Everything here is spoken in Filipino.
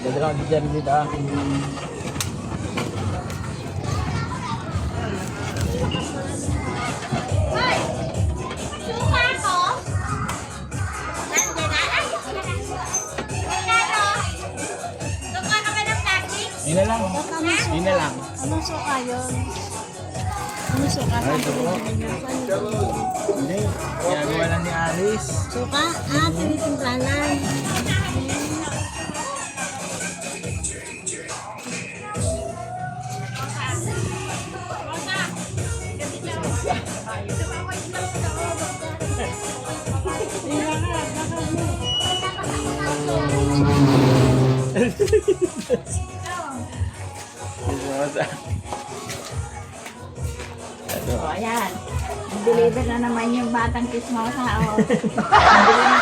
Dadala ka dyan dito ah. Ina lang. Ina lang. Anong suka yun? Anong suka? Hindi. Ginagawa lang ni Alice. Suka? Tinitimpla lang. O, ayan. Deliver na naman yung batang kismosa. O. Bili na